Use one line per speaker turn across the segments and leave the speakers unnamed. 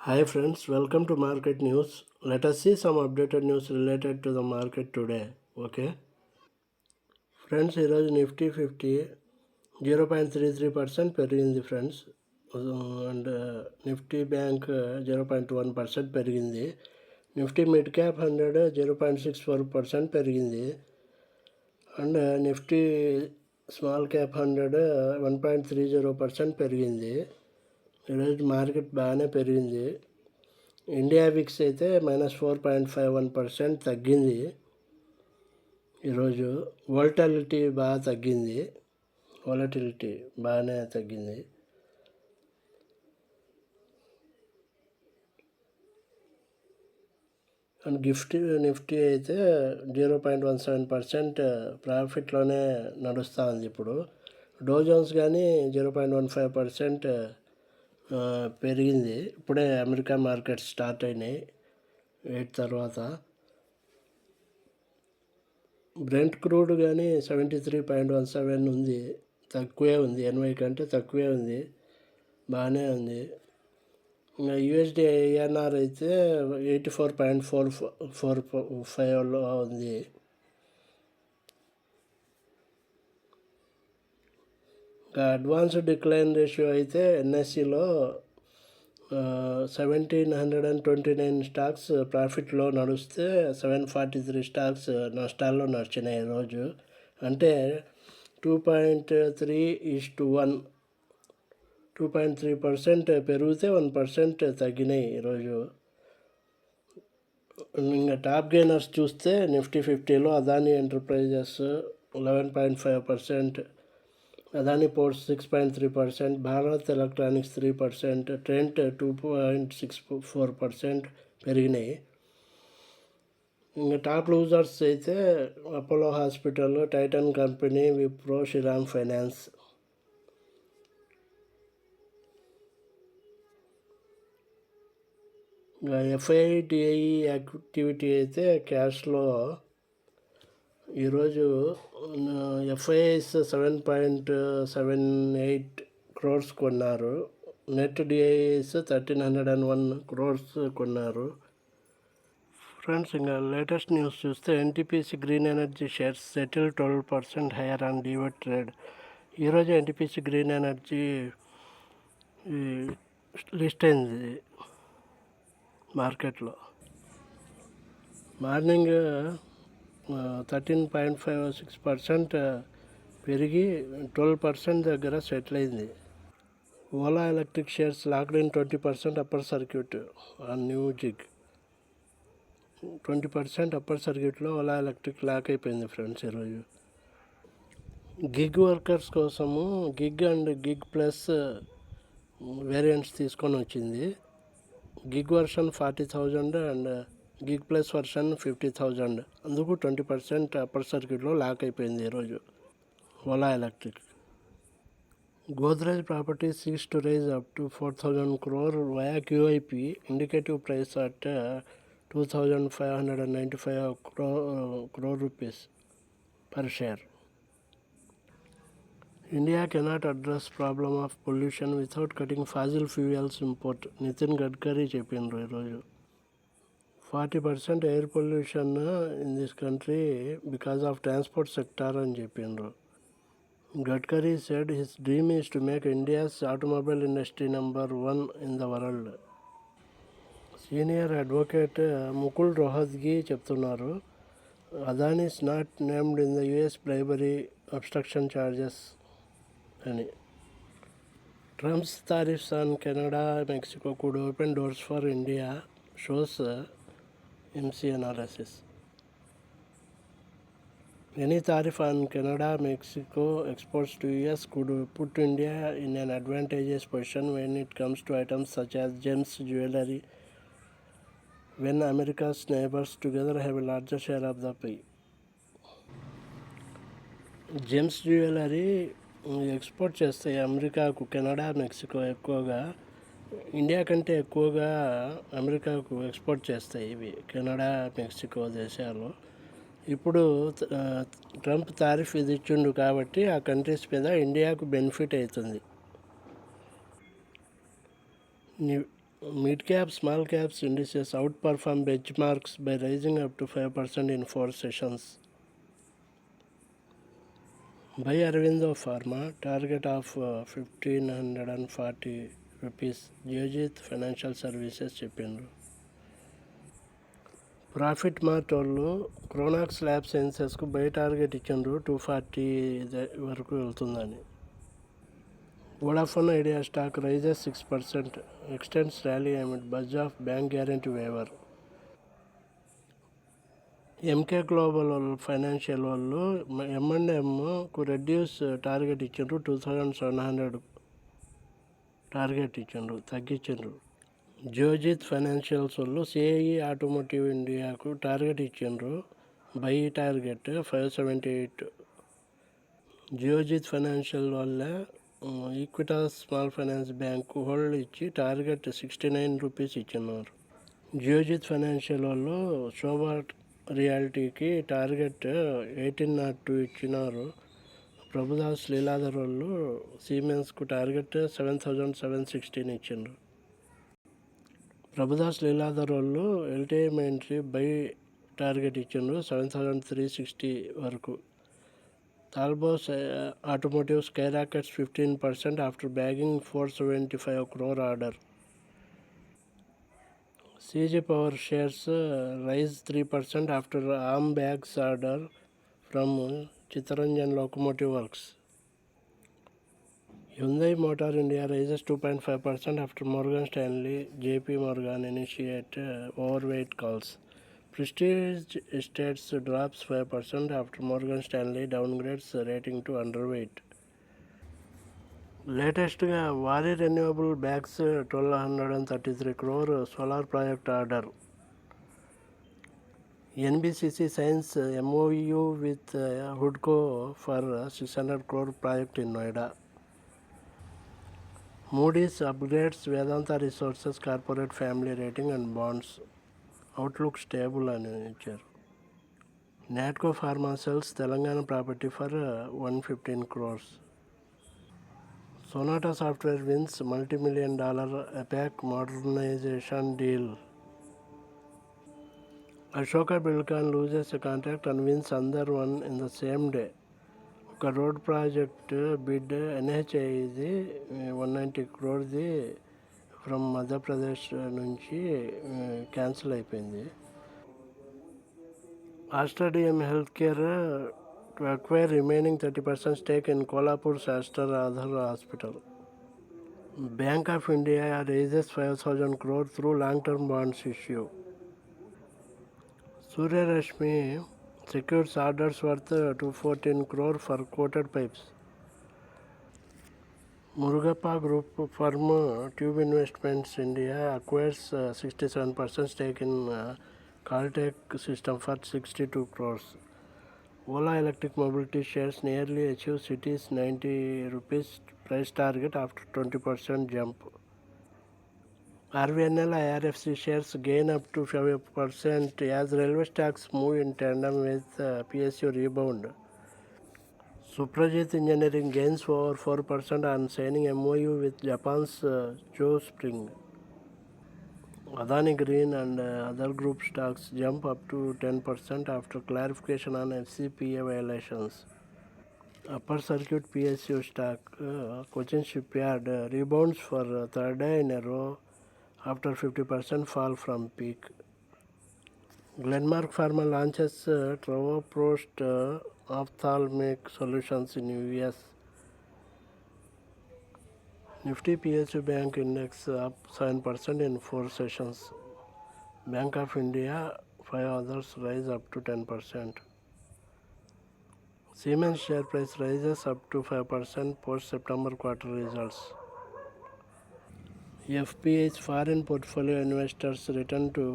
Hi friends, welcome to Market News. Let us see some updated news related to the market today. Okay. Friends ఈరోజు Nifty 0.33% పెరిగింది friends. And Nifty bank 0.1% పెరిగింది. Nifty mid cap 100 0.64% పెరిగింది. And Nifty small cap 100 1.30% పెరిగింది. ఈరోజు market బాగానే పెరిగింది. India VIX అయితే -4.51% తగ్గింది. ఈరోజు వాలటిలిటీ బాగా తగ్గింది. బాగానే తగ్గింది. అండ్ నిఫ్టీ అయితే 0.17% ప్రాఫిట్లోనే నడుస్తూ ఉంది. ఇప్పుడు డో జోన్స్ కానీ 0.15% పెరిగింది. ఇప్పుడే అమెరికా మార్కెట్ స్టార్ట్ అయినాయి 8 తర్వాత. బ్రెంట్ క్రూడ్ కానీ 73.17 ఉంది. తక్కువే ఉంది, 80 కంటే తక్కువే ఉంది, బాగానే ఉంది. ఇంకా యూఎస్డి ఐఎన్ఆర్ అయితే 84.45లో ఉంది. ఇంకా అడ్వాన్స్డ్ డిక్లైన్ రేషియో అయితే ఎన్ఎస్సిలో 1729 స్టాక్స్ ప్రాఫిట్లో నడుస్తే 743 స్టాక్స్ నష్టాల్లో నడిచినాయి ఈరోజు. అంటే 2.3:1, 2.3% పెరిగితే 1% తగ్గినాయి ఈరోజు. ఇంకా టాప్ గెయినర్స్ చూస్తే నిఫ్టీ 50లో Adani enterprises 11.5%, Adani ports 6.3%, Bharat electronics 3%, Trent 2.64% పెరిగినాయి. ఇంకా టాప్ లూజర్స్ అయితే Apollo hospital, Titan company, Wipro, Shriram finance. ఇంకా ఎఫ్ఐడిఐ యాక్టివిటీ అయితే క్యాష్లో ఈరోజు ఎఫ్ఐఐస్ 7.78 crores కొన్నారు. నెట్ డిఐఎస్ 1301 crores కొన్నారు. ఫ్రెండ్స్, ఇంకా లేటెస్ట్ న్యూస్ చూస్తే NTPC green energy shares settle 12% higher on డివట్ ట్రేడ్. ఈరోజు ఎన్టీపీసీ గ్రీన్ ఎనర్జీ లిస్ట్ అయింది మార్కెట్లో. మార్నింగ్ 13.56% పెరిగి 12% దగ్గర సెటిల్ అయింది. Ola Electric shares locked in 20% upper circuit on new gig. 20% upper సర్క్యూట్లో ఓలా ఎలక్ట్రిక్ లాక్ అయిపోయింది ఫ్రెండ్స్ ఈరోజు. గిగ్ వర్కర్స్ కోసము gig and gig plus variants తీసుకొని వచ్చింది. Gig version 40,000 and gig plus version 50,000. అందుకు 20% అప్పర్ సర్క్యూట్లో లాక్ అయిపోయింది ఈరోజు Ola Electric. Godrej Properties seeks to rise up to 4,000 crore via QIP. Indicative price at 2,595 crore rupees per share. India cannot address problem of pollution without cutting fossil fuels import. Nitin Gadkari చెప్పిండ్రు ఈరోజు. 40% air pollution in this country because of transport sector అని చెప్పిండ్రు. Gadkari said his dream is to make India's automobile industry number 1 in the world. Senior advocate Mukul Rohatgi చెప్తున్నారు, Adani is not named in the US bribery obstruction charges అని. Trump's tariffs on Canada, Mexico could open doors for India, shows MC analysis. Any tariff on Canada, Mexico exports to US could put India in an advantageous position when it comes to items such as gems, jewelry, when America's neighbors together have a larger share of the pie. Gems jewellery export చేస్తాయి అమెరికాకు, Canada, Mexico ఎక్కువగా. India కంటే ఎక్కువగా అమెరికాకు export చేస్తాయి ఇవి Canada, Mexico దేశాలు. ఇప్పుడు ట్రంప్ టారిఫ్ విధించిండు కాబట్టి ఆ కంట్రీస్ మీద ఇండియాకు బెనిఫిట్ అవుతుంది. Mid-cap, small caps indices outperform benchmarks by rising up to 5% in 4 sessions. Buy Aurobindo Pharma, target of 1,540 rupees. Geojit Financial Services చెప్పిండ్రు. ప్రాఫిట్ మార్ట్ వాళ్ళు క్రోనాక్స్ ల్యాబ్ సైన్సెస్కు బై టార్గెట్ ఇచ్చిండ్రు 240 వరకు వెళ్తుందని. Vodafone Idea stock rises 6%, extends rally amid buzz of bank guarantee waiver. Emkay Global Financial వాళ్ళు M&Mకు reduce target ఇచ్చిండ్రు, 2,700 target ఇచ్చిండ్రు, తగ్గించిండ్రు. జియోజిత్ ఫైనాన్షియల్స్ వాళ్ళు సిఐఈ ఆటోమోటివ్ ఇండియాకు టార్గెట్ ఇచ్చిండ్రు, బై టార్గెట్ 578. జియోజిత్ ఫైనాన్షియల్ వల్ల Equitas small finance bank hold ఇచ్చి టార్గెట్ 69 రూపీస్ ఇచ్చినారు. జియోజిత్ ఫైనాన్షియల్ వాళ్ళు శోభా రియాలిటీకి టార్గెట్ 1802 ఇచ్చినారు. ప్రభుదాస్ లీలాధర్ వాళ్ళు సిమెన్స్కు టార్గెట్ 7,716 ఇచ్చిండ్రు. ప్రభుదాస్ లీలాధర్ వాళ్ళు ఎల్టీఐ మైంట్రీ బై టార్గెట్ ఇచ్చిండ్రు 7,360 వరకు. తాల్బోస్ automotive skyrockets 15% after bagging 475 crore order. CG Power shares rise 3% after arm bags order from Chittaranjan Locomotive Works. Hyundai Motor India rises 2.5% after Morgan Stanley JP Morgan initiate overweight calls. Prestige Estates drops 5% after Morgan Stanley downgrades rating to underweight. లేటెస్ట్గా వారి renewable bags 1,233 crore solar project order. NBCC signs MOU with హుడ్కో for 600 crore project in Noida. Moody's upgrades Vedanta resources corporate family rating and bonds outlook stable అని ఇచ్చారు. Natco pharma sells Telangana property for 115 crores. Sonata Software wins multi-million-dollar APAC modernization deal. Ashoka Buildcon loses a contract and wins another one in the same day. ఒక road project bid NHAI ఇది 190 crore from Madhya Pradesh నుంచి cancel అయిపోయింది. Aster DM Healthcare to acquire remaining 30% stake in Kolhapur's Aster Aadhar Hospital. Bank of India raises 5,000 crore through long-term bonds issue. Surya Rashmi secures orders worth 214 crore for coated pipes. Murugappa Group firm Tube Investments India acquires 67% stake in Caltech System for 62 crores. Ola Electric Mobility shares nearly achieve city's 90 rupees price target after 20% jump. RVNL IRFC shares gain up to 5% as railway stocks move in tandem with PSU rebound. Suprajit Engineering gains over 4% on signing MOU with Japan's Cho Spring. Adani Green and other group stocks jump up to 10% after clarification on FCPA violations. Upper circuit PSU stock Cochin Shipyard rebounds for third day in a row after 50% fall from peak. Glenmark Pharma launches Travoprost ophthalmic solutions in US. Nifty PSU Bank Index up 7% in 4 sessions. Bank of India, 5 others rise up to 10%. Siemens share price rises up to 5% post September quarter results. FPI's foreign portfolio investors return to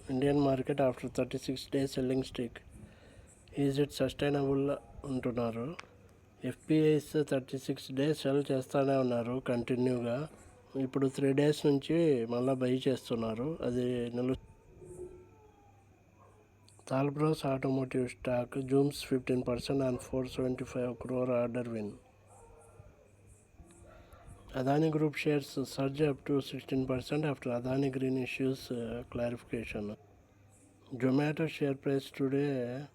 Indian market after 36-day selling streak. Is it sustainable అంటున్నారు. FPI's 36 days cell చేస్తూనే ఉన్నారు కంటిన్యూగా. ఇప్పుడు 3 days నుంచి మళ్ళీ by చేస్తున్నారు. అది Talbros automotive stock zooms 15% on 475 crore order win. Adani Group shares surge up to 16% after Adani Green issues clarification. Zomato share price today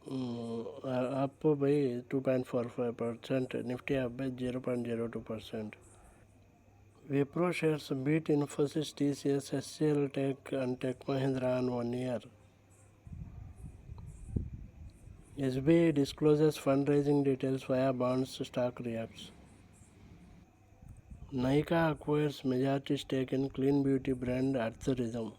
up by 2.45%, Nifty up by 0.02%. Wipro shares beat Infosys, TCS, SCL Tech and Tech Mahindra on 1 year. SBI discloses fundraising details via bonds, stock reacts. Nykaa acquires majority stake in clean beauty brand Earth Rhythm.